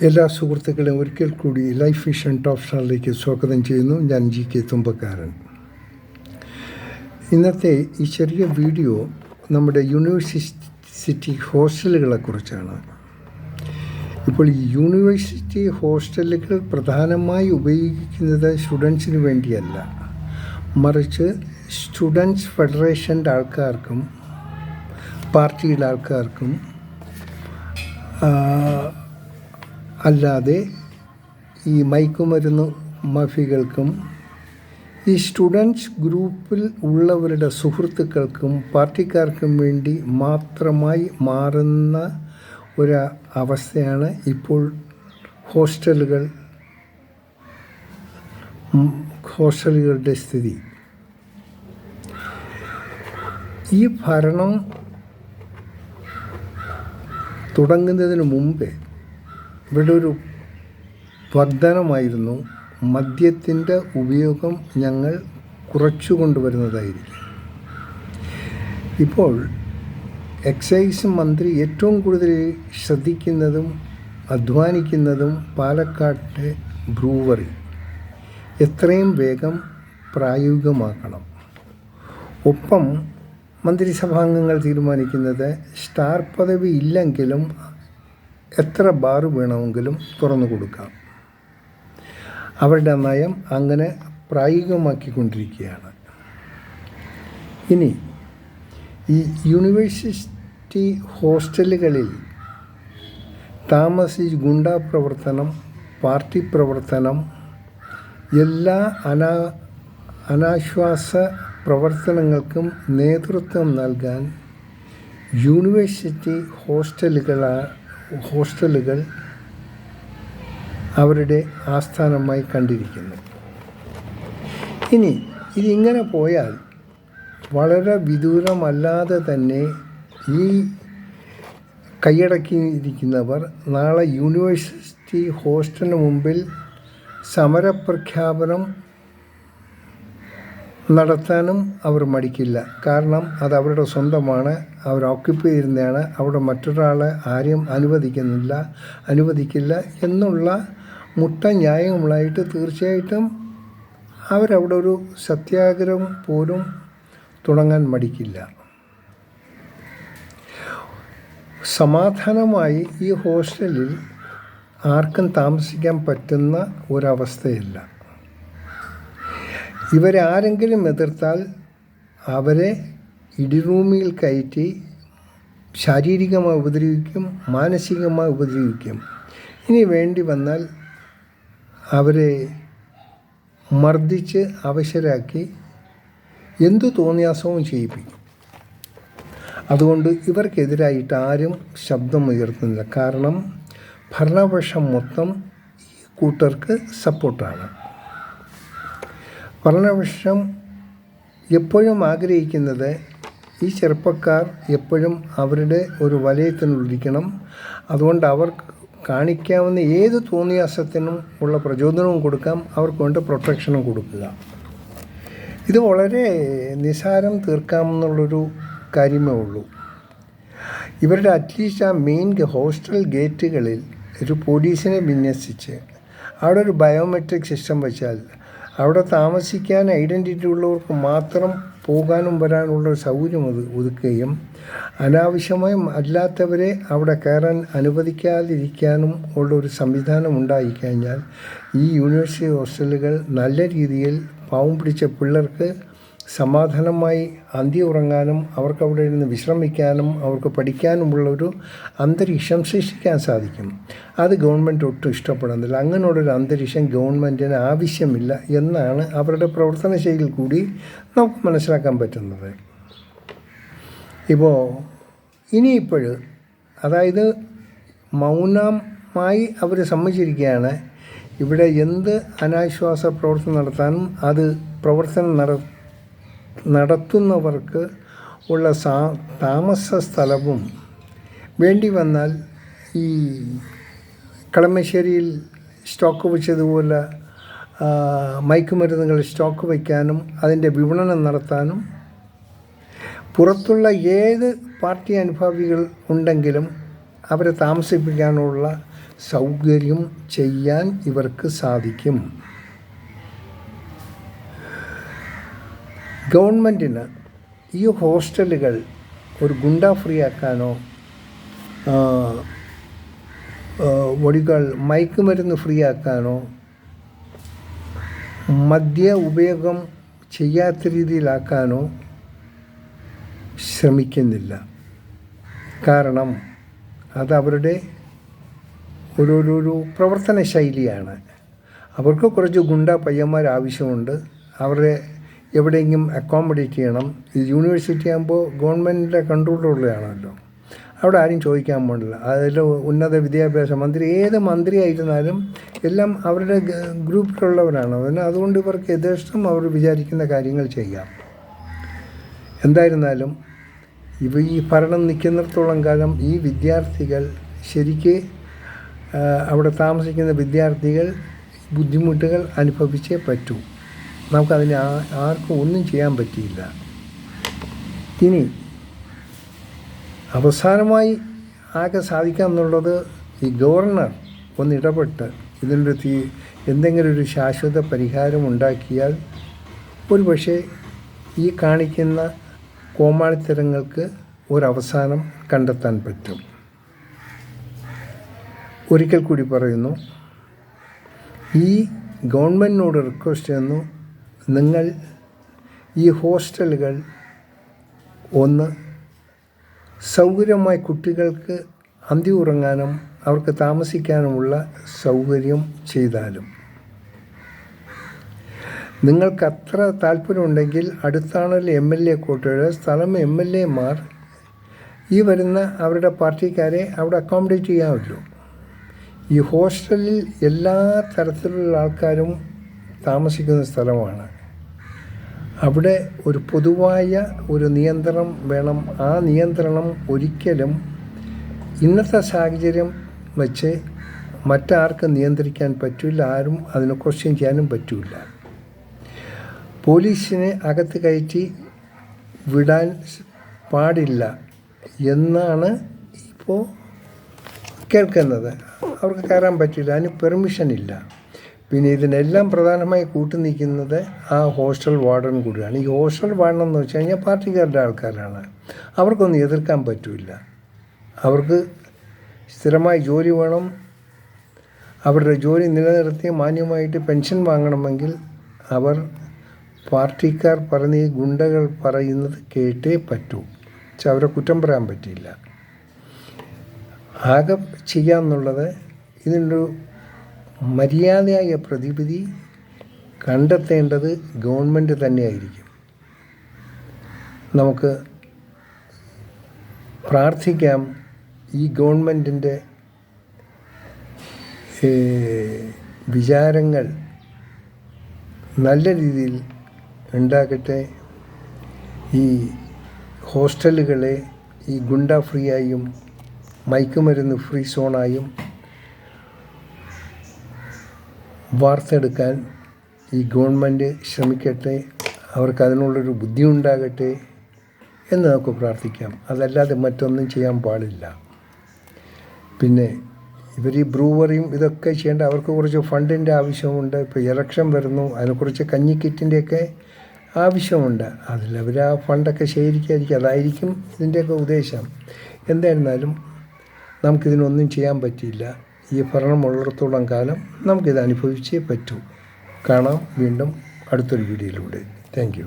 എല്ലാ സുഹൃത്തുക്കളെയും ഒരിക്കൽ കൂടി ലൈഫ് വിഷൻ ടോപ്പ് സ്റ്റാറിലേക്ക് സ്വാഗതം ചെയ്യുന്നു. ഞാൻ GK തുമ്പക്കാരൻ. ഇന്നത്തെ ഈ ചെറിയ വീഡിയോ നമ്മുടെ യൂണിവേഴ്സിറ്റി ഹോസ്റ്റലുകളെക്കുറിച്ചാണ്. ഇപ്പോൾ ഈ യൂണിവേഴ്സിറ്റി ഹോസ്റ്റലുകൾ പ്രധാനമായി ഉപയോഗിക്കുന്നത് സ്റ്റുഡൻസിന് വേണ്ടിയല്ല, മറിച്ച് സ്റ്റുഡൻസ് ഫെഡറേഷൻ്റെ ആൾക്കാർക്കും പാർട്ടിയുടെ ആൾക്കാർക്കും അല്ലാതെ ഈ മയക്കുമരുന്ന് മാഫിയകൾക്കും ഈ സ്റ്റുഡൻസ് ഗ്രൂപ്പിൽ ഉള്ളവരുടെ സുഹൃത്തുക്കൾക്കും പാർട്ടിക്കാർക്കും വേണ്ടി മാത്രമായി മാറുന്ന ഒരു അവസ്ഥയാണ് ഇപ്പോൾ ഹോസ്റ്റലുകളുടെ സ്ഥിതി. ഈ ഭരണം തുടങ്ങുന്നതിന് മുമ്പേ ഇവിടെ ഒരു വാഗ്ദാനമായിരുന്നു, മദ്യത്തിൻ്റെ ഉപയോഗം ഞങ്ങൾ കുറച്ചു കൊണ്ടുവരുന്നതായിരിക്കും. ഇപ്പോൾ എക്സൈസ് മന്ത്രി ഏറ്റവും കൂടുതൽ ശ്രദ്ധിക്കുന്നതും അധ്വാനിക്കുന്നതും പാലക്കാട്ടെ ബ്രൂവറി എത്രയും വേഗം പ്രായോഗികമാക്കണം. ഒപ്പം മന്ത്രിസഭാംഗങ്ങൾ തീരുമാനിക്കുന്നത് സ്റ്റാർ പദവി ഇല്ലെങ്കിലും എത്ര ബാർ വേണമെങ്കിലും തുറന്നു കൊടുക്കാം. അവരുടെ നയം അങ്ങനെ പ്രായോഗികമാക്കിക്കൊണ്ടിരിക്കുകയാണ്. ഇനി ഈ യൂണിവേഴ്സിറ്റി ഹോസ്റ്റലുകളിൽ താമസിച്ച് ഗുണ്ടാ പ്രവർത്തനം, പാർട്ടി പ്രവർത്തനം, എല്ലാ അനാശ്വാസ പ്രവർത്തനങ്ങൾക്കും നേതൃത്വം നൽകാൻ യൂണിവേഴ്സിറ്റി ഹോസ്റ്റലുകൾ അവരുടെ ആസ്ഥാനമായി കണ്ടിരിക്കുന്നു. ഇനി ഇതിങ്ങനെ പോയാൽ വളരെ വിദൂരമല്ലാതെ തന്നെ ഈ കൈയടക്കിയിരിക്കുന്നവർ നാളെ യൂണിവേഴ്സിറ്റി ഹോസ്റ്റലിന് മുമ്പിൽ സമരപ്രഖ്യാപനം നടത്താനും അവർ മടിക്കില്ല. കാരണം അത് അവരുടെ സ്വന്തമാണ്, അവർ ഓക്യുപ്പൈ ചെയ്യുന്നതാണ്, അവിടെ മറ്റൊരാളെ ആരെയും അനുവദിക്കില്ല എന്നുള്ള മുട്ട ന്യായങ്ങളായിട്ട് തീർച്ചയായിട്ടും അവരവിടെ ഒരു സത്യാഗ്രഹം പോലും തുടങ്ങാൻ മടിക്കില്ല. സമാധാനമായി ഈ ഹോസ്റ്റലിൽ ആർക്കും താമസിക്കാൻ പറ്റുന്ന ഒരവസ്ഥയല്ല. ഇവരാരെങ്കിലും എതിർത്താൽ അവരെ ഇടിറൂമിൽ കയറ്റി ശാരീരികമായി ഉപദ്രവിക്കും, മാനസികമായി ഉപദ്രവിക്കും. ഇനി വേണ്ടി വന്നാൽ അവരെ മർദ്ദിച്ച് അവശരാക്കി എന്തു തോന്നിയാസവും ചെയ്യിപ്പിക്കും. അതുകൊണ്ട് ഇവർക്കെതിരായിട്ട് ആരും ശബ്ദമുയർത്തുന്നില്ല. കാരണം ഭരണപക്ഷം മൊത്തം ഈ കൂട്ടർക്ക് സപ്പോർട്ടാണ്. ഭരണപക്ഷം എപ്പോഴും ആഗ്രഹിക്കുന്നത് ഈ ചെറുപ്പക്കാർ എപ്പോഴും അവരുടെ ഒരു വലയത്തിനുള്ളിരിക്കണം. അതുകൊണ്ട് അവർക്ക് കാണിക്കാവുന്ന ഏത് തോന്നിയാസത്തിനും ഉള്ള പ്രചോദനവും കൊടുക്കാം, അവർക്ക് വേണ്ട പ്രൊട്ടക്ഷനും കൊടുക്കുക. ഇത് വളരെ നിസ്സാരം തീർക്കാമെന്നുള്ളൊരു കാര്യമേ ഉള്ളൂ. ഇവരുടെ അറ്റ്ലീസ്റ്റ് ആ മെയിൻ ഹോസ്റ്റൽ ഗേറ്റുകളിൽ ഒരു പോലീസിനെ വിന്യസിച്ച് അവിടെ ഒരു ബയോമെട്രിക് സിസ്റ്റം വെച്ചാൽ അവിടെ താമസിക്കാൻ ഐഡൻറ്റിറ്റി ഉള്ളവർക്ക് മാത്രം പോകാനും വരാനുള്ളൊരു സൗകര്യം ഒതുക്കുകയും അനാവശ്യമായി അല്ലാത്തവരെ അവിടെ കയറാൻ അനുവദിക്കാതിരിക്കാനും ഉള്ളൊരു സംവിധാനം ഉണ്ടായിക്കഴിഞ്ഞാൽ ഈ യൂണിവേഴ്സിറ്റി ഹോസ്റ്റലുകൾ നല്ല രീതിയിൽ പാവം പിടിച്ച പിള്ളേർക്ക് സമാധാനമായി അന്തി ഉറങ്ങാനും അവർക്ക് അവിടെ ഇരുന്ന് വിശ്രമിക്കാനും അവർക്ക് പഠിക്കാനുമുള്ളൊരു അന്തരീക്ഷം സൃഷ്ടിക്കാൻ സാധിക്കും. അത് ഗവൺമെൻറ് ഒട്ടും ഇഷ്ടപ്പെടുന്നില്ല. അങ്ങനെയുള്ളൊരു അന്തരീക്ഷം ഗവൺമെൻറ്റിന് ആവശ്യമില്ല എന്നാണ് അവരുടെ പ്രവർത്തന ശൈലിയിൽ കൂടി നമുക്ക് മനസ്സിലാക്കാൻ പറ്റുന്നത്. ഇനിയിപ്പോൾ അതായത് മൗനമായി അവർ സമ്മതിച്ചിരിക്കുകയാണ്. ഇവിടെ എന്ത് അനാശ്വാസ പ്രവർത്തനം നടത്താനും അത് പ്രവർത്തനം നടത്തുന്നവർക്ക് ഉള്ള താമസ സ്ഥലവും വേണ്ടി വന്നാൽ ഈ കളമശ്ശേരിയിൽ സ്റ്റോക്ക് വെച്ചതുപോലെ മയക്കുമരുന്നുകൾ സ്റ്റോക്ക് വയ്ക്കാനും അതിൻ്റെ വിപണനം നടത്താനും പുറത്തുള്ള ഏത് പാർട്ടി അനുഭാവികൾ ഉണ്ടെങ്കിലും അവരെ താമസിപ്പിക്കാനുള്ള സൗകര്യം ചെയ്യാൻ ഇവർക്ക് സാധിക്കും. ഗവൺമെൻറ്റിന് ഈ ഹോസ്റ്റലുകൾ ഒരു ഗുണ്ടാ ഫ്രീ ആക്കാനോ വഴികൾ മയക്കുമരുന്ന് ഫ്രീ ആക്കാനോ മദ്യ ഉപയോഗം ചെയ്യാത്ത രീതിയിലാക്കാനോ ശ്രമിക്കുന്നില്ല. കാരണം അത് അവരുടെ ഒരു പ്രവർത്തന ശൈലിയാണ്. അവർക്ക് കുറച്ച് ഗുണ്ടാ പയ്യന്മാർ ആവശ്യമുണ്ട്. അവരെ എവിടെയെങ്കിലും അക്കോമഡേറ്റ് ചെയ്യണം. ഇത് യൂണിവേഴ്സിറ്റി ആകുമ്പോൾ ഗവൺമെൻറ്റിൻ്റെ കൺട്രോളിലുള്ളതാണല്ലോ. അവിടെ ആരും ചോദിക്കാൻ പാടില്ല. അതിൽ ഉന്നത വിദ്യാഭ്യാസ മന്ത്രി, ഏത് മന്ത്രിയായിരുന്നാലും എല്ലാം അവരുടെ ഗ്രൂപ്പിലുള്ളവരാണ്. അതുകൊണ്ട് ഇവർക്ക് യഥേഷ്ടം അവർ വിചാരിക്കുന്ന കാര്യങ്ങൾ ചെയ്യാം. എന്തായിരുന്നാലും ഈ ഭരണം നിൽക്കുന്നിടത്തോളം കാലം ഈ വിദ്യാർത്ഥികൾ ശരിക്ക് അവിടെ താമസിക്കുന്ന വിദ്യാർത്ഥികൾ ബുദ്ധിമുട്ടുകൾ അനുഭവിച്ചേ പറ്റൂ. നമുക്കതിന് ആർക്കും ഒന്നും ചെയ്യാൻ പറ്റിയില്ല. ഇനി അവസാനമായി ആകെ സാധിക്കാമെന്നുള്ളത് ഈ ഗവർണർ ഒന്ന് ഇടപെട്ട് ഇതിൻ്റെ എന്തെങ്കിലും ഒരു ശാശ്വത പരിഹാരം ഉണ്ടാക്കിയാൽ ഒരുപക്ഷെ ഈ കാണിക്കുന്ന കോമാളിത്തരങ്ങൾക്ക് ഒരവസാനം കണ്ടെത്താൻ പറ്റും. ഒരിക്കൽ കൂടി പറയുന്നു, ഈ ഗവൺമെൻറ്റിനോട് റിക്വസ്റ്റ് ചെയ്യുന്നു, നിങ്ങൾ ഈ ഹോസ്റ്റലുകൾ ഒന്ന് സൗകര്യമായി കുട്ടികൾക്ക് അന്തി ഉറങ്ങാനും അവർക്ക് താമസിക്കാനുമുള്ള സൗകര്യം ചെയ്താലും. നിങ്ങൾക്ക് അത്ര താല്പര്യമുണ്ടെങ്കിൽ അടുത്താണല്ലോ MLA കോട്ടയുടെ സ്ഥലം, MLAമാർ ഈ വരുന്ന അവരുടെ പാർട്ടിക്കാരെ അവിടെ അക്കോമഡേറ്റ് ചെയ്യാമല്ലോ. ഈ ഹോസ്റ്റലിൽ എല്ലാ തരത്തിലുള്ള ആൾക്കാരും താമസിക്കുന്ന സ്ഥലമാണ്. അവിടെ ഒരു പൊതുവായ ഒരു നിയന്ത്രണം വേണം. ആ നിയന്ത്രണം ഒരിക്കലും ഇന്നത്തെ സാഹചര്യം വെച്ച് മറ്റാർക്കും നിയന്ത്രിക്കാൻ പറ്റില്ല. ആരും അതിനെ ക്വസ്റ്റ്യൻ ചെയ്യാനും പറ്റില്ല. പോലീസിനെ അകത്ത് കയറ്റി വിടാൻ പാടില്ല എന്നാണ് ഇപ്പോൾ കേൾക്കുന്നത്. അവർക്ക് കയറാൻ പറ്റില്ല, അതിന് പെർമിഷൻ ഇല്ല. പിന്നെ ഇതിനെല്ലാം പ്രധാനമായി കൂട്ടുനിൽക്കുന്നത് ആ ഹോസ്റ്റൽ വാർഡൻ കൂടിയാണ്. ഈ ഹോസ്റ്റൽ വാർഡൻ എന്ന് വെച്ച് കഴിഞ്ഞാൽ പാർട്ടിക്കാരുടെ ആൾക്കാരാണ്. അവർക്കൊന്നും എതിർക്കാൻ പറ്റില്ല. അവർക്ക് സ്ഥിരമായി ജോലി വേണം. അവരുടെ ജോലി നിലനിർത്തി മാന്യമായിട്ട് പെൻഷൻ വാങ്ങണമെങ്കിൽ അവർ പാർട്ടിക്കാർ പറഞ്ഞ ഈ ഗുണ്ടകൾ പറയുന്നത് കേട്ടേ പറ്റൂ. അവരെ കുറ്റം പറയാൻ പറ്റില്ല. ആകെ ചെയ്യാമെന്നുള്ളത് ഇതിനൊരു മര്യാദയായ പ്രതിവിധി കണ്ടെത്തേണ്ടത് ഗവൺമെൻറ് തന്നെയായിരിക്കും. നമുക്ക് പ്രാർത്ഥിക്കാം ഈ ഗവൺമെൻറ്റിൻ്റെ വിചാരങ്ങൾ നല്ല രീതിയിൽ ഉണ്ടാകട്ടെ. ഈ ഹോസ്റ്റലുകളെ ഈ ഗുണ്ട ഫ്രീ ആയും മയക്കുമരുന്ന് ഫ്രീ സോണായും വാർത്തെടുക്കാൻ ഈ ഗവൺമെൻറ് ശ്രമിക്കട്ടെ. അവർക്ക് അതിനുള്ളൊരു ബുദ്ധി ഉണ്ടാകട്ടെ എന്ന് നമുക്ക് പ്രാർത്ഥിക്കാം. അതല്ലാതെ മറ്റൊന്നും ചെയ്യാൻ പാടില്ല. പിന്നെ ഇവർ ഈ ബ്രൂവറിയും ഇതൊക്കെ ചെയ്യേണ്ട അവർക്ക് കുറച്ച് ഫണ്ടിൻ്റെ ആവശ്യമുണ്ട്. ഇപ്പോൾ ഇലക്ഷൻ വരുന്നു, അതിനെക്കുറിച്ച് കഞ്ഞിക്കിറ്റിൻ്റെയൊക്കെ ആവശ്യമുണ്ട്. അതിലവർ ആ ഫണ്ടൊക്കെ ശേഖരിക്കാതിരിക്കും. അതായിരിക്കും ഇതിൻ്റെയൊക്കെ ഉദ്ദേശം. എന്തായിരുന്നാലും നമുക്കിതിനൊന്നും ചെയ്യാൻ പറ്റിയില്ല. ഈ ഭരണമുള്ളിടത്തോളം കാലം നമുക്കിത് അനുഭവിച്ചേ പറ്റൂ. കാണാം വീണ്ടും അടുത്തൊരു വീഡിയോയിലൂടെ. Thank you.